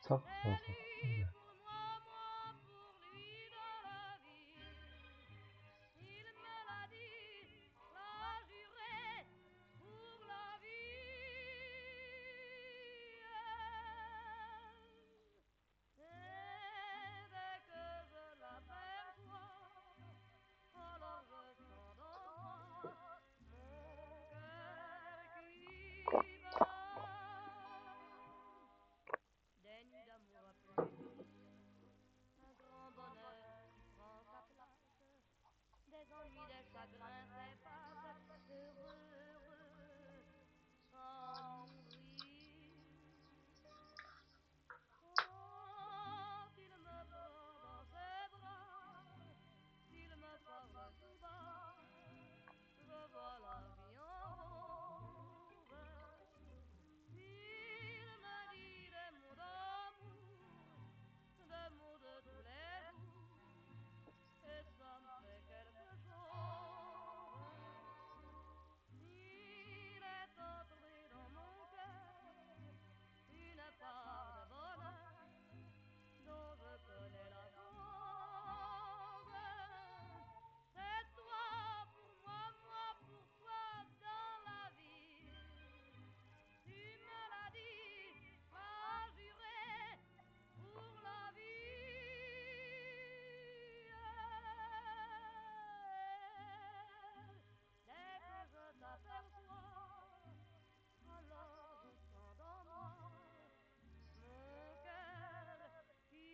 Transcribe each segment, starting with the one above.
Ça, ça, ça. lui pour moi, moi pour lui dans la vie. Il me l'a dit, l'a juré pour la vie. Et dès que je l'aperçois, alors je sens dans moi mon cœur qui bat. Des nuits d'amour pleines de délire, un grand bonheur qui prend sa place, des ennuis, des chagrins s'effacent, heureux, heureux, sans mourir. Quand il me prend dans ses bras, qu'il me parle tout bas, je vois la vie en rose. Il me dit des mots d'amour, des mots de tous les jours, et ça me fait quelque chose. Il est entré dans mon cœur une part de bonheur dont je connais la cause. C'est toi pour moi, moi pour toi dans la vie. Tu me l'as dit, m'as juré pour la vie. Dès que je t'aperçois, alors je sens dans moi mon cœur qui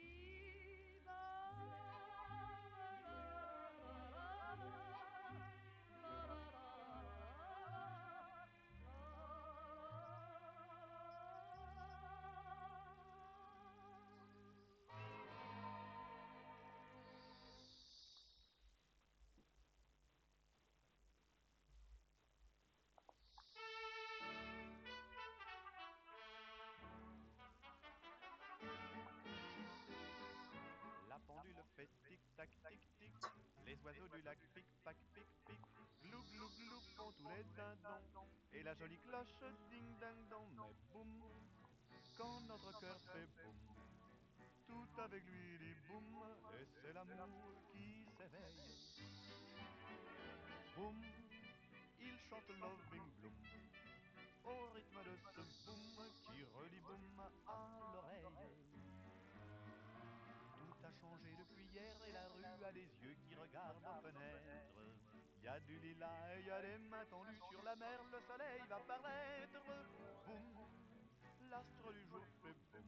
La pendule fait tic-tac, tic-tic. Les oiseaux du lac pic-pac, pic-pic. Glou, glou, glou font tous les dindons. Et la jolie cloche ding-ding-dong. Mais boum, quand notre cœur fait boum, tout avec lui dit boum. Et c'est l'amour qui s'éveille. Boum, il chante Loving Bloom. Au rythme de ce boum qui redit boum à l'oreille. Tout a changé depuis hier et la rue a des yeux qui regardent aux fenêtres. Y a du lilas et y a des mains tendues sur la mer, le soleil va paraître. Boum, l'astre du jour fait boum.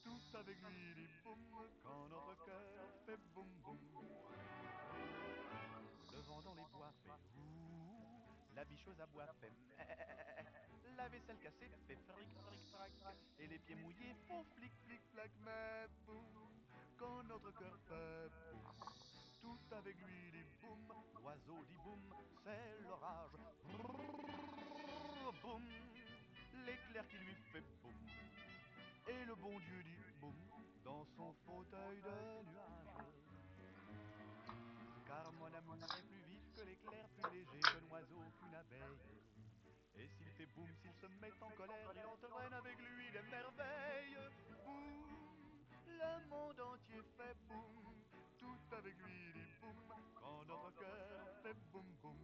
Tout avec lui dit boum quand notre cœur fait boum boum. Le vent dans les bois fait ouh, la bicheuse à bois fait meh, la vaisselle cassée fait fric fric frac, et les pieds mouillés font flic flic flac, mais boum, quand notre cœur fait boum, tout avec lui dit boum, l'oiseau dit boum, c'est l'orage, brrr, boum, l'éclair qui lui fait boum, et le bon Dieu dit boum, dans son fauteuil de nuage. Car mon amour est plus vif que l'éclair, plus léger qu'un oiseau, qu'une abeille. Et s'il fait boum, s'il se met en colère, il entraîne avec lui des merveilles. Boum, le monde entier fait boum, tout avec lui dit boum, quand notre cœur fait boum boum.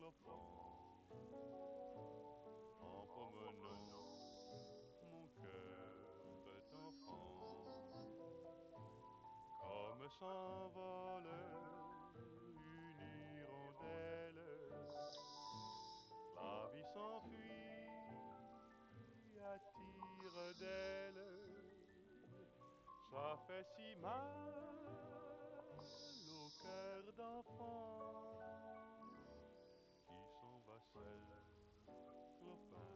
clopin, en promenant mon cœur d'enfant, comme s'envole une hirondelle, la vie s'enfuit à tire d'aile. Ça fait si mal au cœur d'enfant qui s'en va seul, clopin,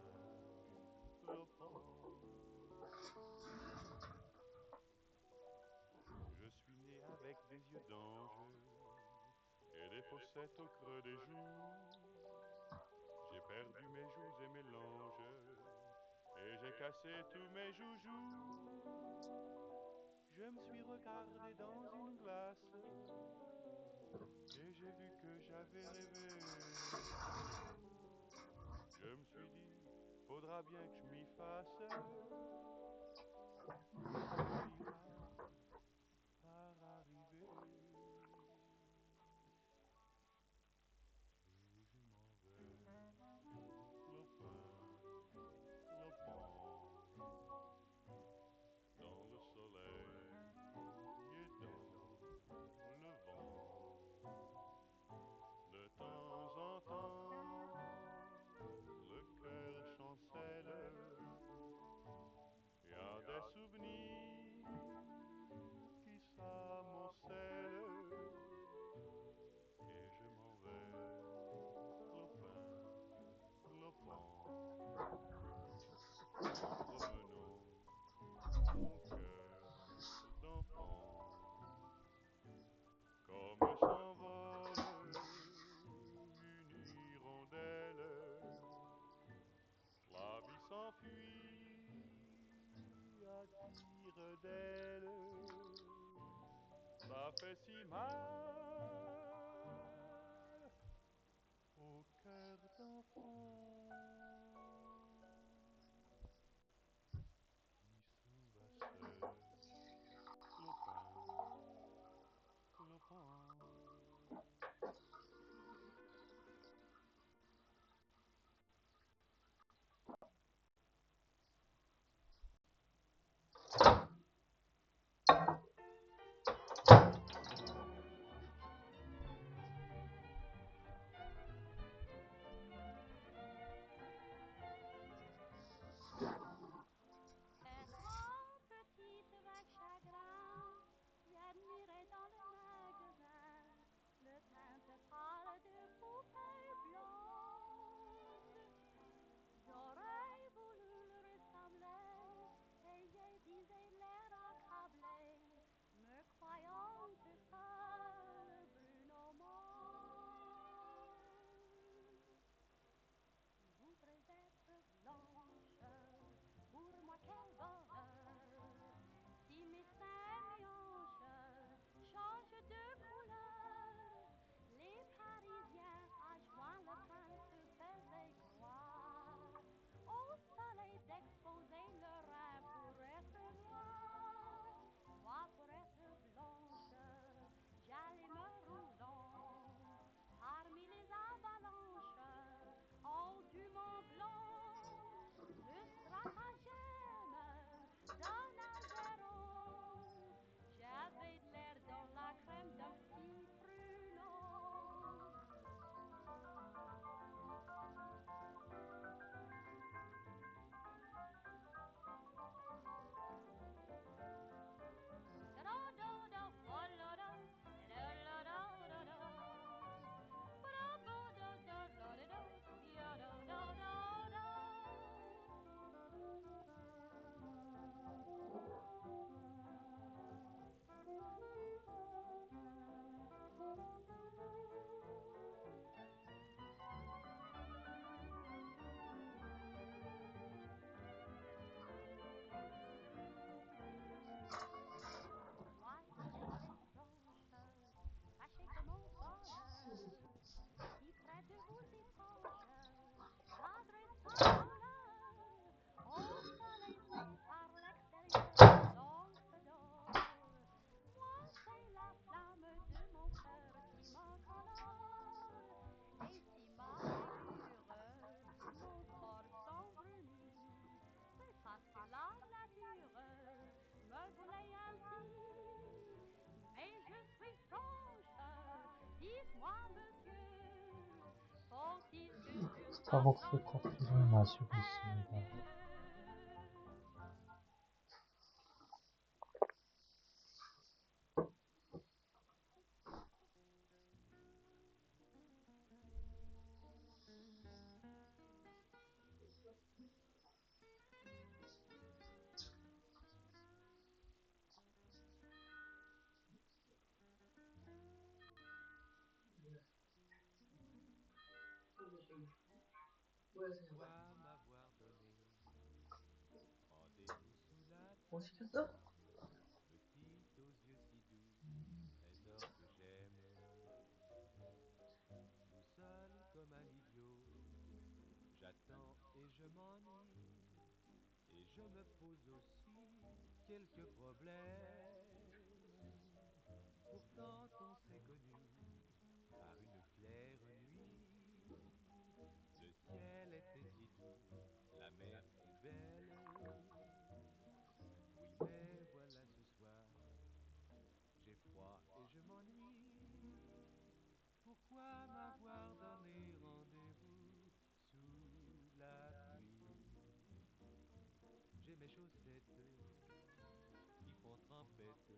clopin. Je suis né avec des yeux d'ange et des fossettes au creux des joues. J'ai perdu mes joues et mes langes et j'ai cassé tous mes joujoux. Je me suis regardé dans une glace et j'ai vu que j'avais rêvé. Je me suis dit, faudra bien que je m'y fasse. Ça finira par arriver. Et je m'en vais, clopin, clopin, dans le soleil et dans le vent. De temps en temps, le cœur chancelle. Y a des souvenirs qui s'amoncellent. Et je m'en vais, clopin, clopin, en promenant mon cœur d'enfant, comme s'envole une hirondelle. La vie s'enfuit à tire d'aile. Ça fait si mal au cœur d'enfant qui s'en va seul, clopin, clopin. moi, monsieur, faut-il que je sois 스타벅스 sans 커피를 마시고 있습니다. Pourquoi m'avoir donné rendez-vous sous la 뭐 pluie, 시켰어? petite aux yeux si doux, trésor que j'aime, tout seul comme un idiot, j'attends et je m'ennuie, et je me pose aussi quelques problèmes. Pourtant on s'est connus par une claire nuit, le ciel était si doux, la mer si belle. Oui, mais voilà ce soir, j'ai froid et je m'ennuie. Pourquoi m'avoir donné rendez-vous sous la pluie? J'ai mes chaussettes qui font trempette,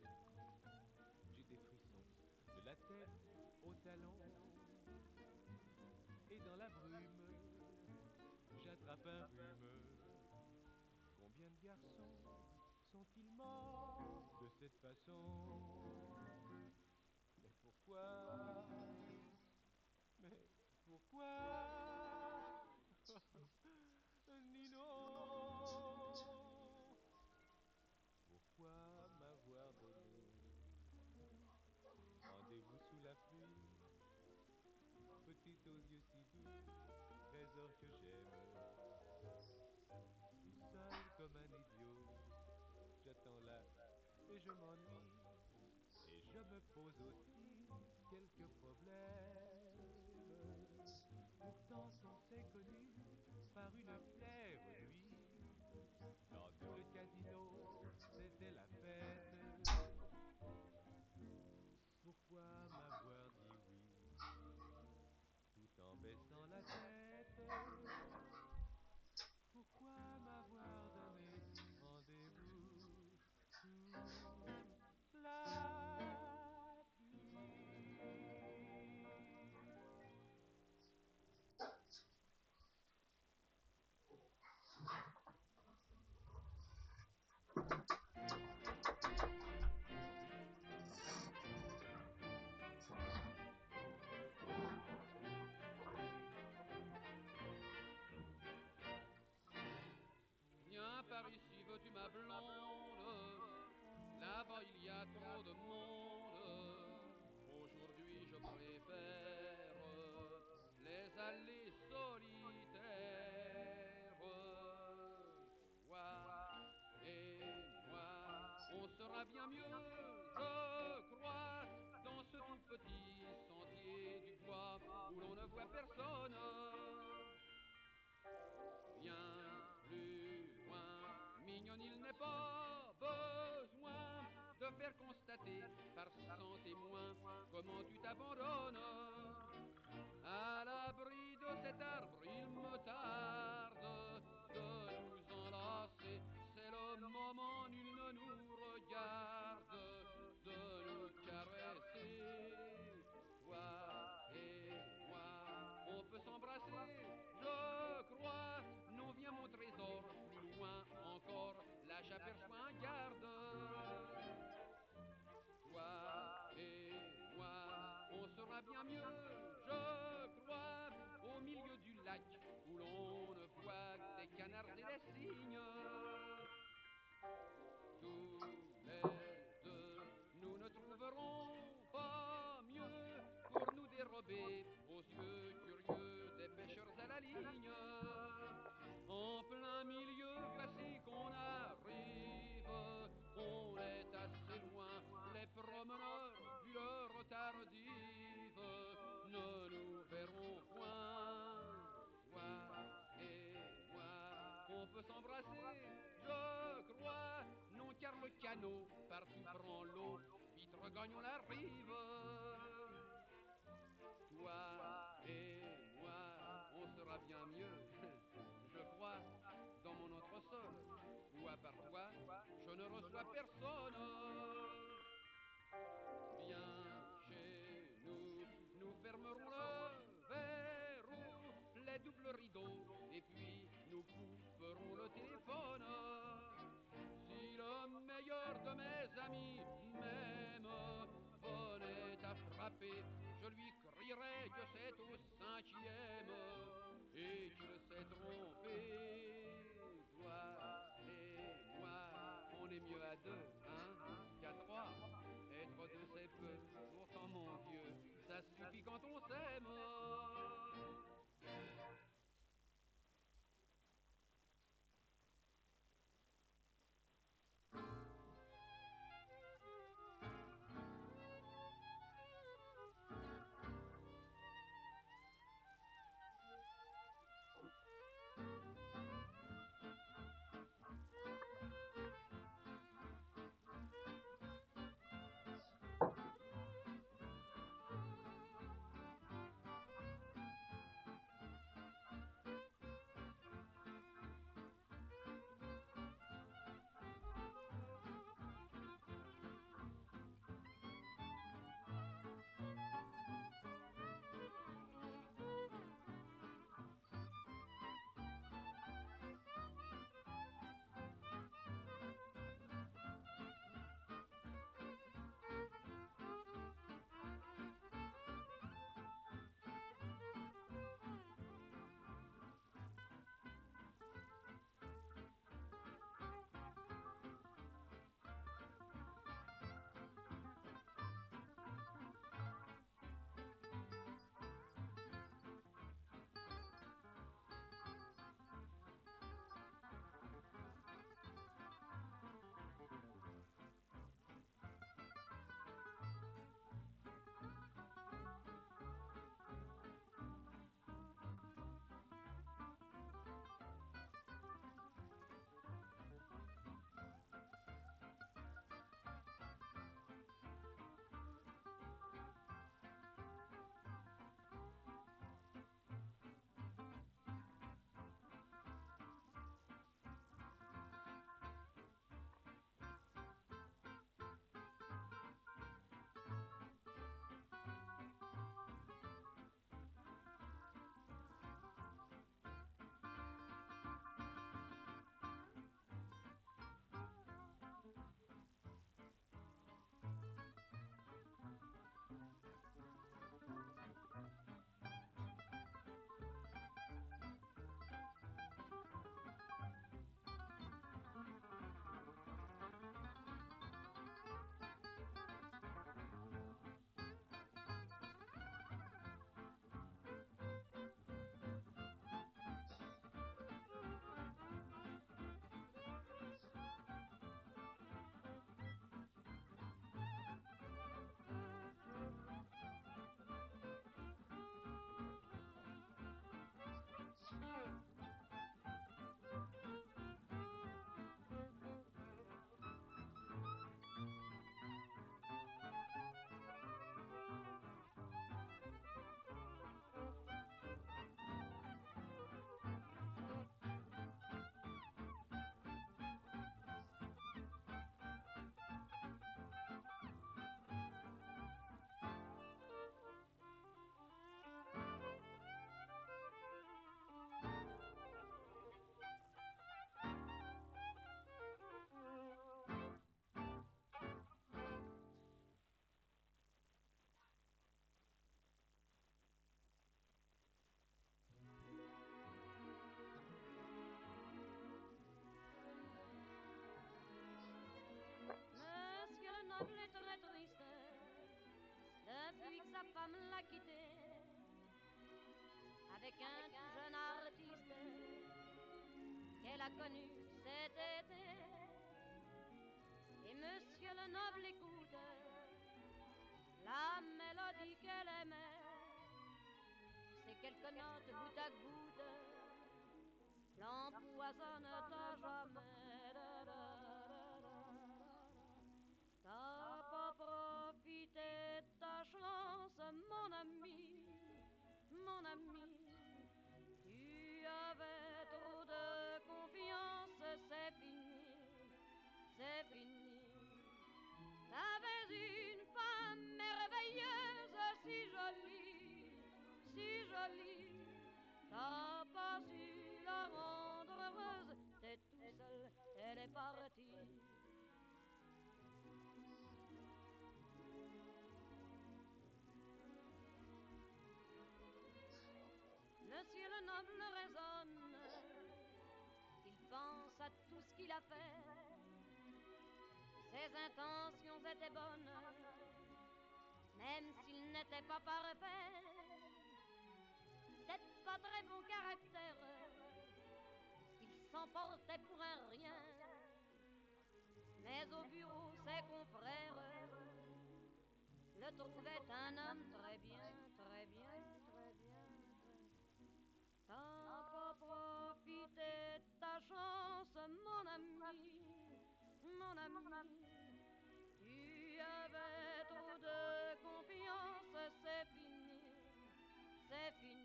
j'ai des frissons de la tête aux talons, et dans la brume, j'attrape un rhume. Combien de garçons sont-ils morts de cette façon? Mais pourquoi? Mais pourquoi? Nino, pourquoi m'avoir donné rendez-vous sous la pluie, petite aux yeux si doux, trésor que j'aime, tout seul comme un idiot, j'attends là et je m'ennuie, et je me pose aussi quelques problèmes. Pourtant on s'est connus par une claire nuit, dans tout le casino c'était la fête. Pourquoi m'avoir dit oui tout en baissant la tête? Pourquoi m'avoir donné rendez-vous sous la pluie? Viens par ici, veux-tu ma blonde? Là-bas il y a trop de monde. Aujourd'hui je préfère les allées solitaires. Toi et moi, on sera bien mieux, je crois, dans ce tout petit sentier du bois où l'on ne voit personne. Bien plus loin, mignonne, il n'est pas besoin de faire constater par cent témoins comment tu t'abandonnes. À l'abri de cet arbre, il me tarde de nous enlacer. C'est le moment, nul ne nous regarde, de nous caresser. Toi et moi, on peut s'embrasser, je crois. Non, viens mon trésor, plus loin encore, là j'aperçois un garde. Toi et moi, on sera bien mieux, je crois, au milieu du lac où l'on ne voit que des canards et des cygnes. Tous les deux, nous ne trouverons pas mieux pour nous dérober aux yeux curieux des pêcheurs à la ligne. En plein milieu, voici qu'on arrive, on est assez loin, les promeneurs, vu l'heure tardive, ne nous verront point. Toi et moi, on peut s'embrasser, je crois, non car le canot partout prend l'eau, vite regagnons la rive. reçois personne. Viens chez nous, nous fermerons le verrou, les doubles rideaux, et puis nous couperons le téléphone. Si le meilleur de mes amis m'aime, venait à frapper, je lui crierai que c'est au cinquième et qu'il s'est trompé. Toi et moi, on est mieux à deux, hein, qu'à trois. Être deux c'est peu, pourtant mon Dieu, ça suffit quand on s'aime. Monsieur le noble est très triste depuis que sa femme l'a quitté avec un tout jeune artiste qu'elle a connu cet été. Et monsieur le noble écoute la mélodie qu'elle aimait, ces quelques notes goutte à goutte l'empoisonnent à jamais. T'as pas profité de ta chance, mon ami, mon ami. Tu avais trop de confiance, c'est fini, c'est fini. jolie, t'as pas su la rendre heureuse, t'es tout seul, elle est partie. Monsieur le noble raisonne, il pense à tout ce qu'il a fait, ses intentions étaient bonnes, même s'il n'était pas parfait. C'est pas très bon caractère, il s'emportait pour un rien, mais au bureau ses confrères le trouvaient un homme très bien, très bien, très bien. T'as pas profité de ta chance, mon ami, mon ami. Tu avais trop de confiance, c'est fini, c'est fini.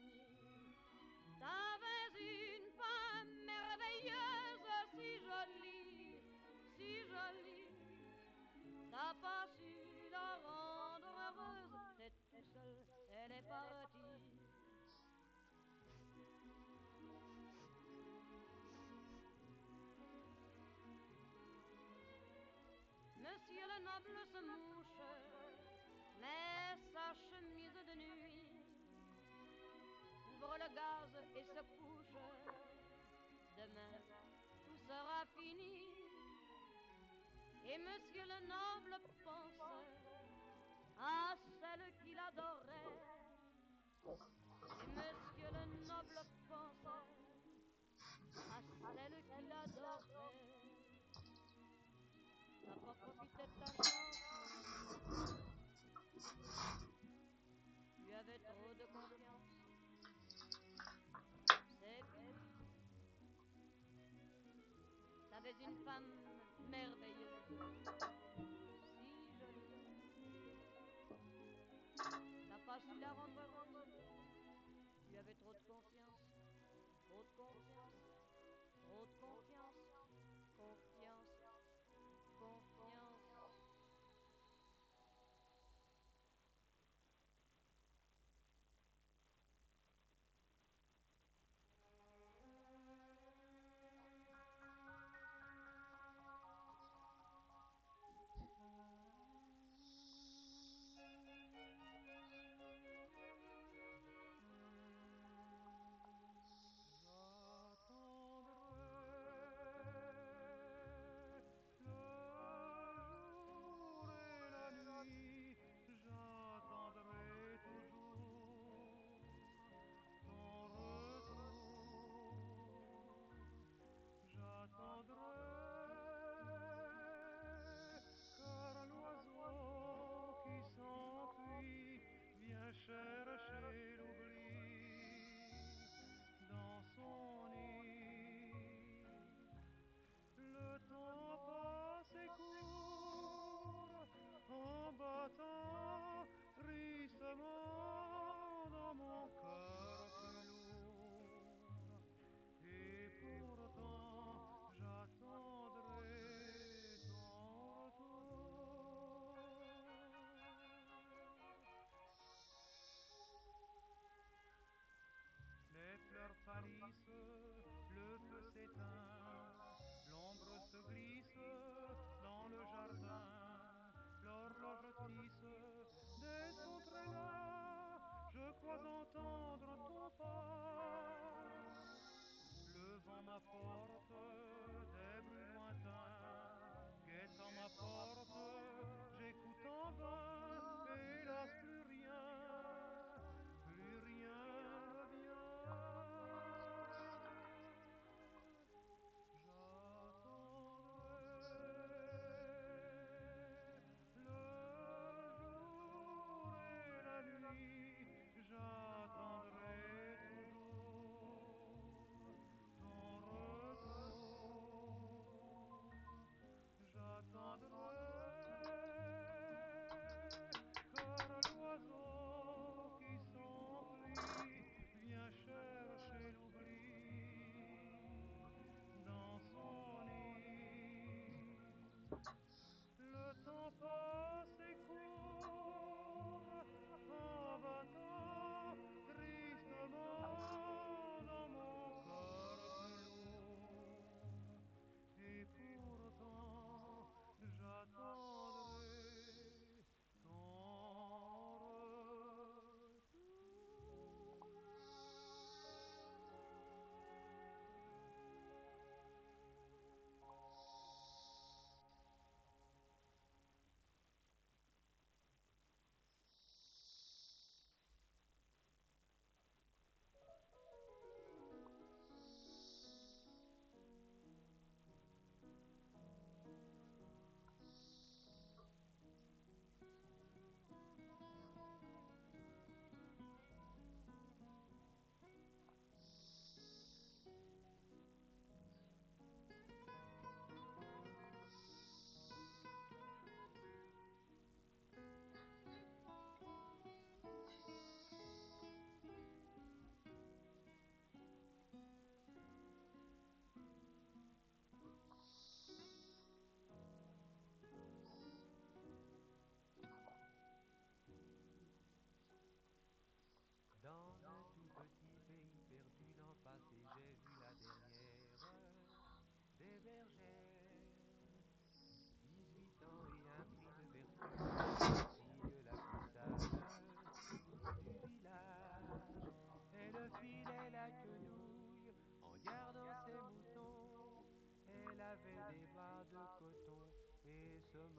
T'avais une femme merveilleuse, si jolie, si jolie. T'as pas su la rendre heureuse, t'es tout seul, elle est partie. Monsieur le noble se mouche, met sa chemise de nuit, ouvre le gaz et se couche. Demain, tout sera fini. Et monsieur le noble pense à celle qu'il adorait. Et monsieur le noble pense à celle qu'il adorait. T'as pas profité de ta chance, mon ami. Tu avais trop de confiance. C'est fini. T'avais une femme merveilleuse, si jolie. T'as pas su la rendre heureuse. Tu avais trop de confiance, trop de confiance, trop de confiance, confiance, confiance.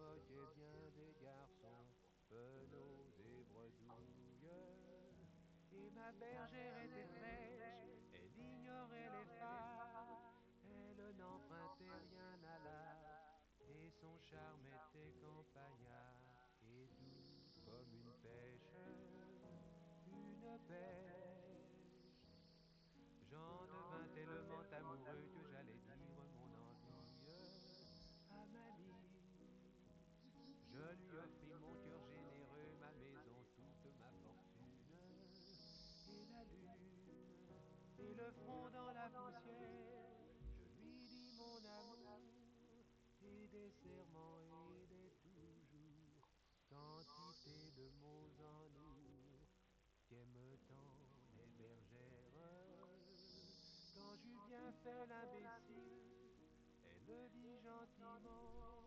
moquait bien des garçons, penauds et bredouilles. Et ma bergère était fraîche, elle ignorait les phares, elle n'empruntait rien à l'art, et son charme était campagnard, et doux comme une pêche, une pêche. J'en devins tellement amoureux que j'allais dire mon envie à Mamie. Je lui offris mon cœur généreux, ma maison, toute ma fortune, et la lune, et le front dans la poussière. Je lui dis mon amour, et des serments et des toujours, quantité de mots en nous, qu'aiment tant les bergères. Quand Julien fait l'imbécile, elle le dit gentiment,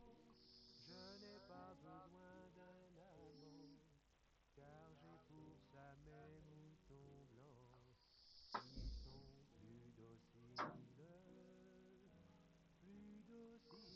je n'ai pas besoin d'un amant, car j'ai pour ça mes moutons blancs qui sont plus dociles, plus dociles.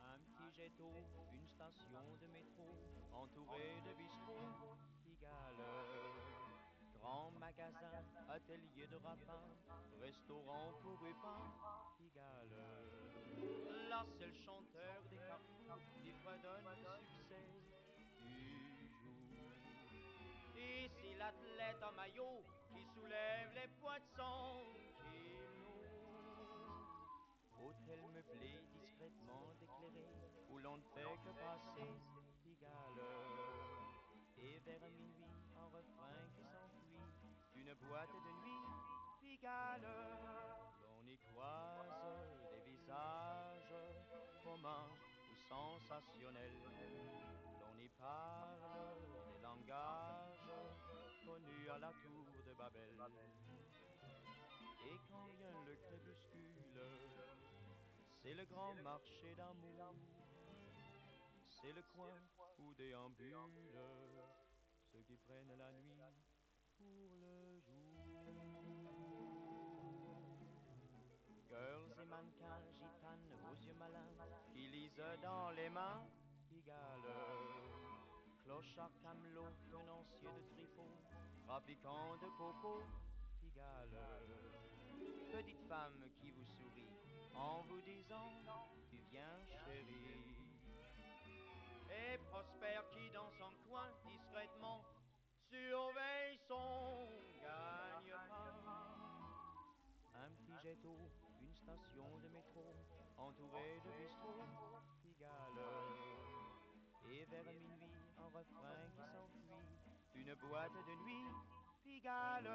Un petit jet d'eau, une station de métro, entourée de bistrots, Pigalle. Grand magasin, atelier de rapin, restaurant pour rupins, Pigalle. Là, c'est le chanteur des carrefours qui fredonne le succès du jour. Ici, l'athlète en maillot qui soulève les poids de 100 kilos. Hôtel meublé, discrètement éclairé, où l'on ne fait que passer, Pigalle. Et vers minuit, un refrain qui s'enfuit d'une boîte de nuit, Pigalle. L'on y croise des visages communs ou sensationnels. L'on y parle des langages connus à la tour de Babel. Et quand vient le crépuscule, c'est le grand marché d'amour. C'est le coin où déambulent ceux qui prennent la nuit pour le jour. Girls et mannequins, gitanes aux yeux malins, qui lisent dans les mains, Pigalle. Clochard camelot, tenancier de trifot, trafiquant de coco, Pigalle. Petite femme qui vous sourit en vous disant tu viens chérie. Et Prosper qui dans son coin discrètement surveille son gagne-pain. Un petit jet d'eau, une station de métro entourée de bistrots, Pigalle. Et vers minuit, un refrain qui s'enfuit d'une boîte de nuit, Pigalle.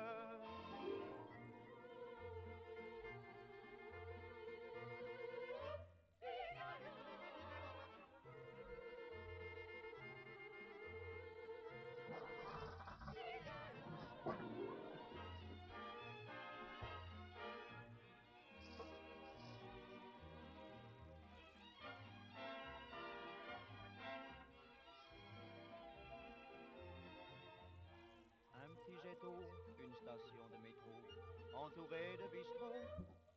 Un petit jet d'eau, une station de métro, entourée de bistrots,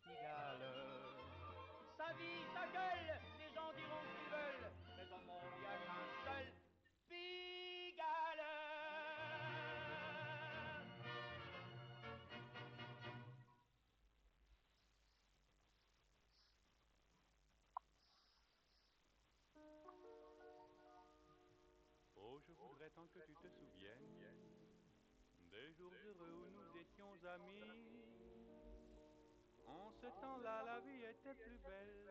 Pigalle. Sa vie, sa gueule, les gens diront ce qu'ils veulent, mais au monde il n'y a qu'un seul, Pigalle. j'aimerais tant que tu te souviennes des jours heureux où nous étions amis. En ce temps-là, la vie était plus belle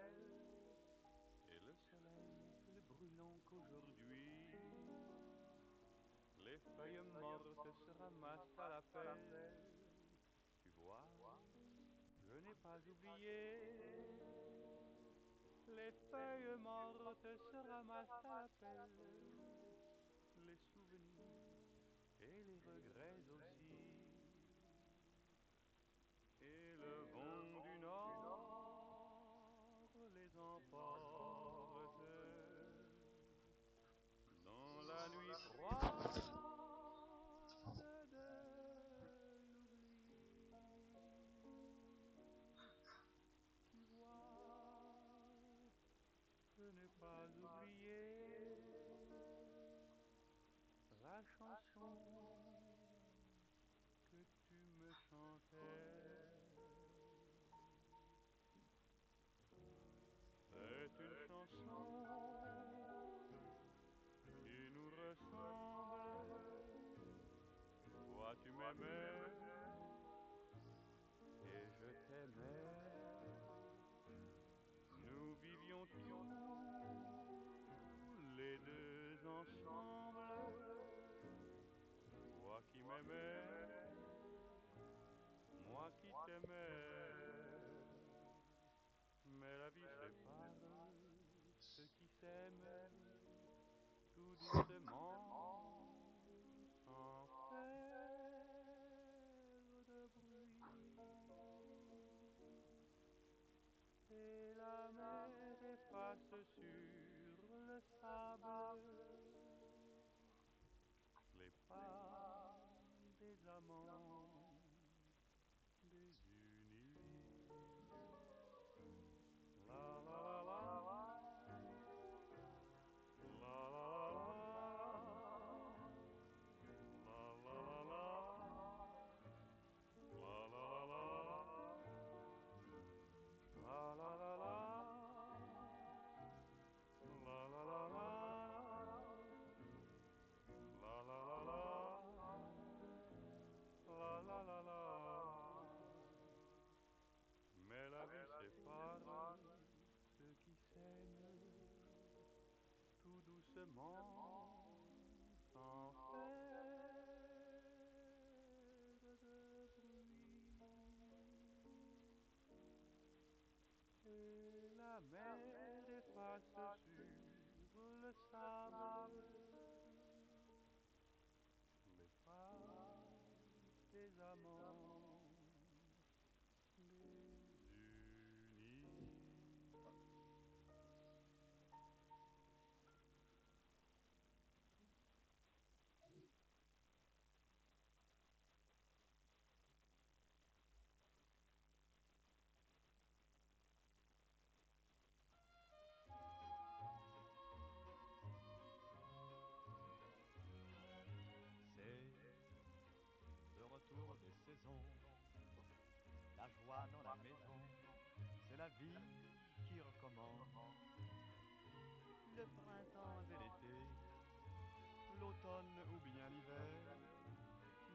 et le soleil plus brûlant qu'aujourd'hui. Les feuilles mortes se ramassent à la pelle. Tu vois, je n'ai pas oublié. Les feuilles mortes se ramassent à la pelle. Les souvenirs et les regrets aussi. Et le vent du nord les emporte dans la nuit froide de l'oubli. Tu vois, je n'ai pas oublié la chanson que tu me chantais. C'est une chanson qui nous ressemble. Toi tu m'aimais et je t'aimais. Nous vivions tous les deux ensemble. Toi qui m'aimais, moi qui t'aimais. Mais la vie sépare ceux qui s'aiment tout doucement, sans faire de bruit. Et la mer efface sur le sable les pas des amants désunis. La la la la, la la la la, la la la la, la la la la, la la la la, la la la la, la la la la, la la la la. Mais la vie sépare ceux qui s'aiment tout doucement, sans faire de bruit. Et la mer efface sur le sable les pas des amants désunis. C'est le retour des saisons, la joie dans la maison, c'est la vie qui recommence. Le printemps et l'été, l'automne ou bien l'hiver,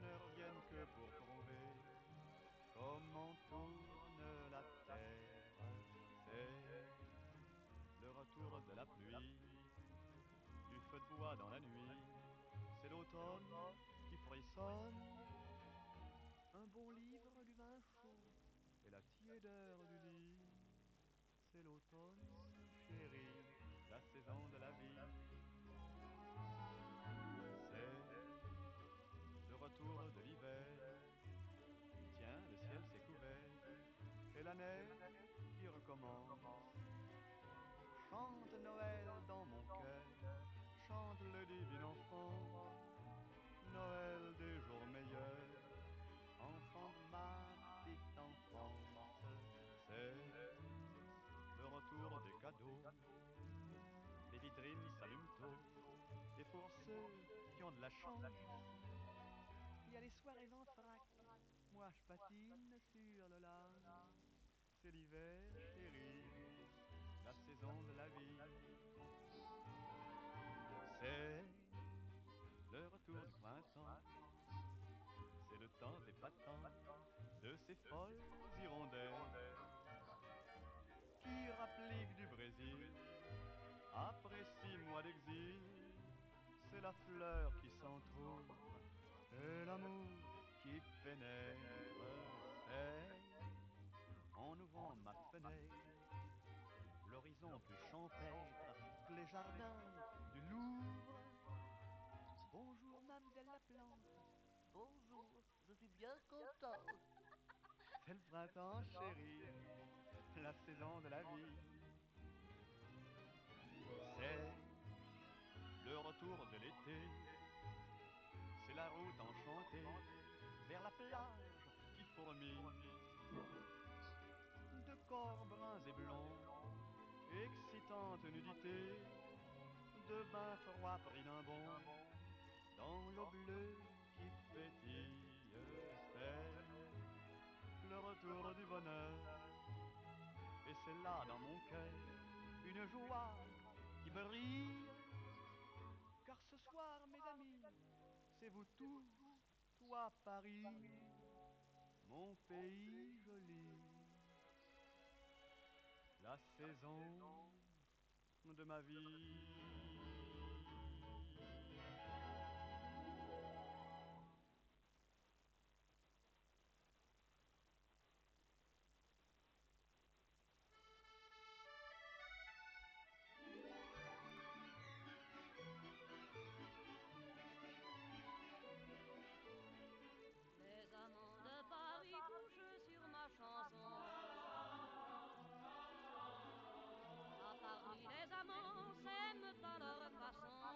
ne reviennent que pour prouver comment tourne la terre. C'est le retour de la pluie, du feu de bois dans la nuit, c'est l'automne qui frissonne. Un bon livre, du vin chaud et la tiédeur du lit. C'est l'automne, chérie, la saison de la vie. C'est le retour de l'hiver. Tiens, le ciel s'est couvert et la neige qui recommence. Chante Noël dans mon cœur, chante le divin enfant. Noël des jours meilleurs, enfant de ma petite enfance. C'est le retour des cadeaux, les vitrines s'allument tôt. Et pour ceux qui ont de la chance, il y a les soirées en vrac. Moi je patine sur le lac. C'est l'hiver, chérie, la saison de la vie. C'est folles hirondelles qui rappliquent du Brésil. Après 6 mois d'exil, c'est la fleur qui s'entr'ouvre et l'amour qui pénètre. C'est en ouvrant ma fenêtre l'horizon plus champêtre que les jardins du Louvre. Bonjour, mademoiselle la plante. Bonjour, je suis bien contente. C'est le printemps, chérie, la saison de la vie. C'est le retour de l'été. C'est la route enchantée vers la plage qui fourmille de corps bruns et blonds, excitante nudité, de bains froids pris d'un bond dans l'eau bleue qui pétille. C'est le retour du bonheur, et c'est là dans mon cœur une joie qui brille. Car ce soir, mes amis, c'est vous tous, toi Paris, mon pays joli, la saison de ma vie. Les amants de Paris couchent sur ma chanson. À Paris, les amants s'aiment à leur façon.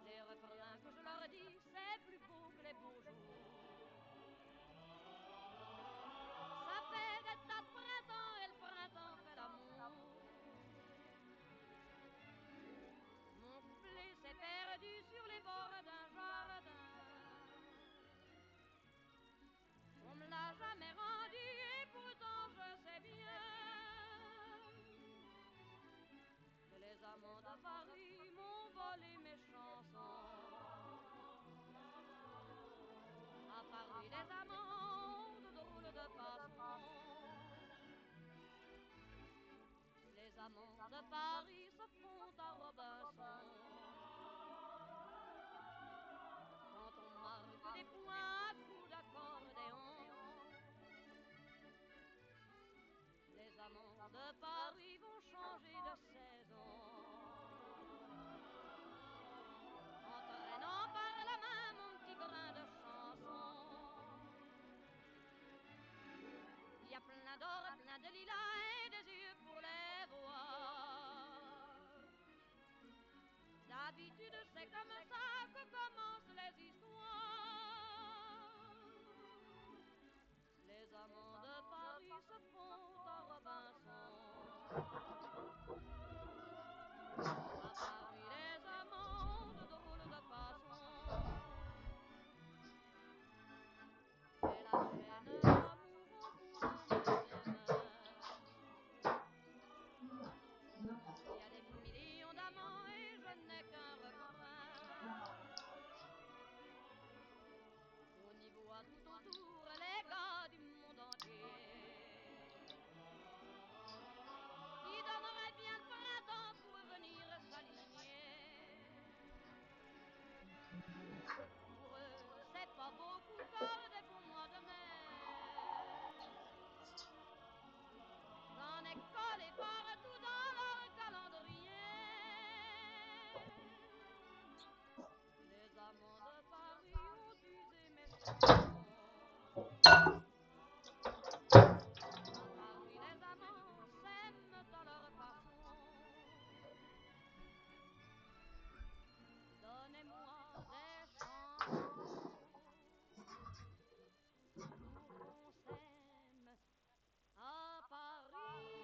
Les refrains que je leur dis, c'est plus beau que les beaux jours. Ça fait des tas de printemps et le printemps fait l'amour. Mon couplet s'est perdu sur les bords d'un jardin. On me l'a jamais rendu et pourtant je sais bien que les amants de Paris m'ont volé mes chansons. À Paris, les amants ont de drôles de façons. Les amants de Paris se font à Robinson. Quand on marque des points à coups d'accordéon, les amants de Paris vont changer de saison. Entraînant par la main mon petit brin de chanson. Il y a plein d'or, plein de lilas et des yeux pour les voir. D'habitude c'est comme ça que commencent les histoires. Les amants de Paris se font à Robinson. À Paris les amants ont de drôles de façons. C'est la chaîne d'amour au bout de mes mains. Il y a des millions d'amants et je n'ai qu'un refrain. On y voit tout autour les gars du monde entier qui donneraient bien le printemps pour venir s'aligner. Pour eux, c'est pas beaucoup car des beaux mois de mai. J'en ai collé partout dans leur calendrier. Les amants de Paris ont usé mes chansons. À Paris, les amants s'aiment à leur façon. Donnez-moi des chansons pour qu'on s'aime à Paris.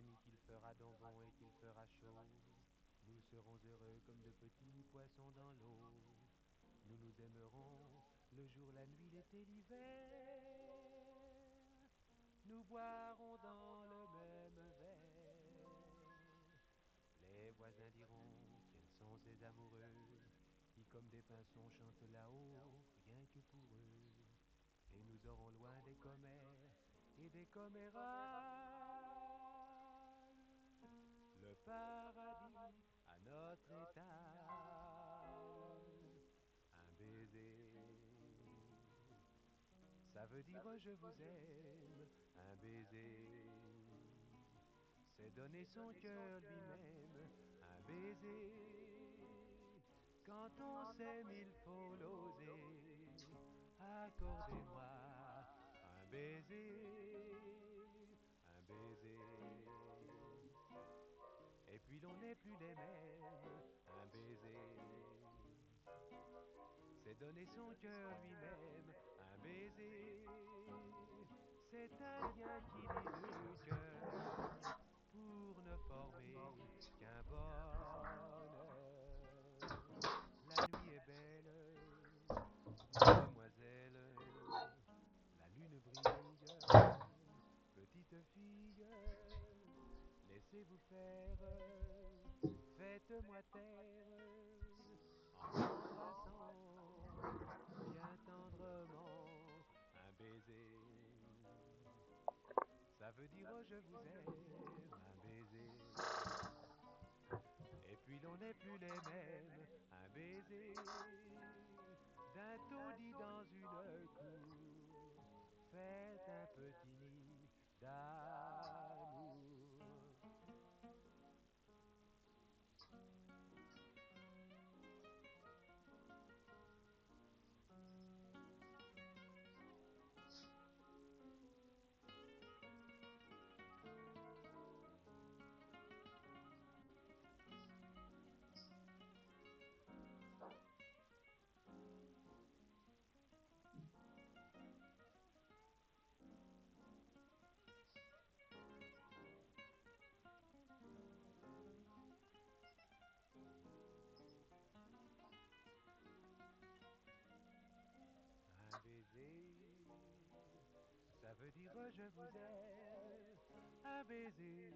nid qu'il fera donc bon et qu'il fera chaud, nous serons heureux comme de petits poissons dans l'eau. Nous nous aimerons le jour, la nuit, l'été, l'hiver. Nous boirons dans le même verre. Les voisins diront quels sont ces amoureux qui comme des pinsons chantent là-haut, rien que pour eux. Et nous aurons loin des commères et des commérages le paradis à notre étage. Un baiser, ça veut dire je vous aime. Un baiser, c'est donner son cœur lui-même. Un baiser, quand on s'aime il faut l'oser. Accordez-moi un baiser, un baiser. Et puis l'on n'est plus les mêmes. Un baiser, c'est donner son cœur lui-même. Un baiser, c'est un lien qui lie deux cœurs pour ne former qu'un bonheur. La nuit est belle, demoiselle, la lune brille, petite fille, laissez-vous faire, faites-moi taire, en m'embrassant bien tendrement. Un baiser, ça veut dire oh je vous aime. Un baiser, et puis l'on n'est plus les mêmes. Un baiser, d'un taudis dans une cour, faites un petit nid d'amour. Un baiser, ça veut dire je vous aime. Un baiser,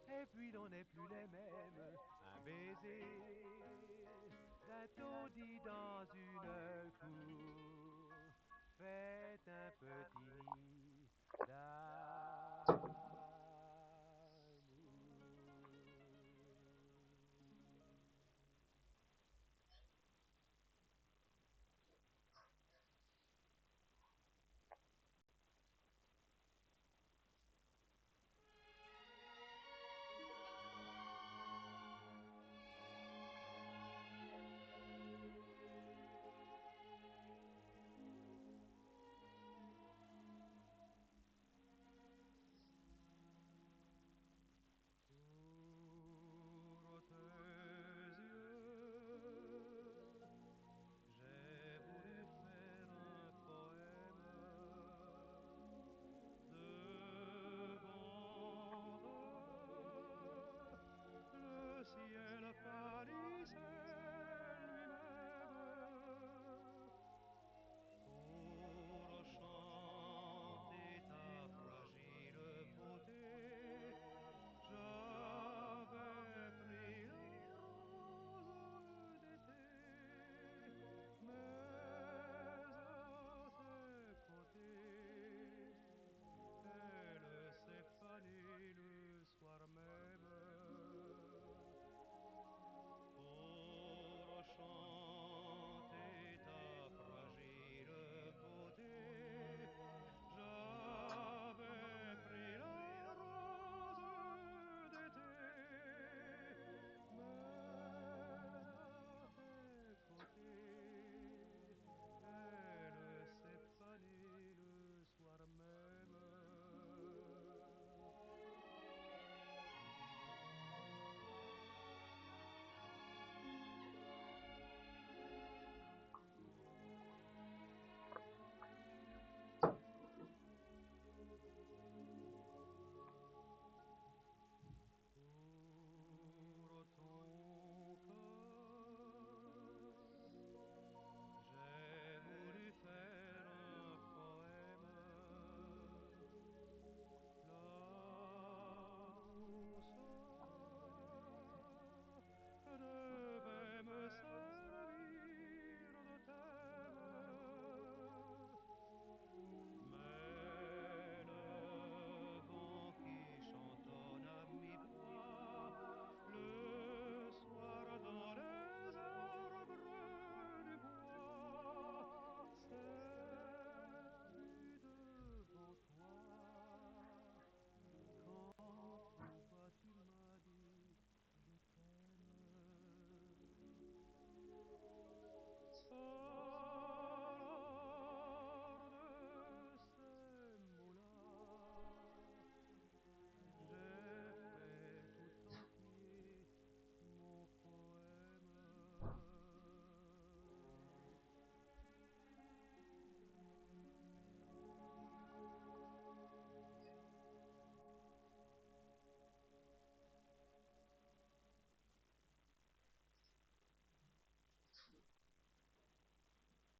et puis l'on n'est plus les mêmes. Un baiser, d'un taudis dans une cour, faites un petit nid d'amour.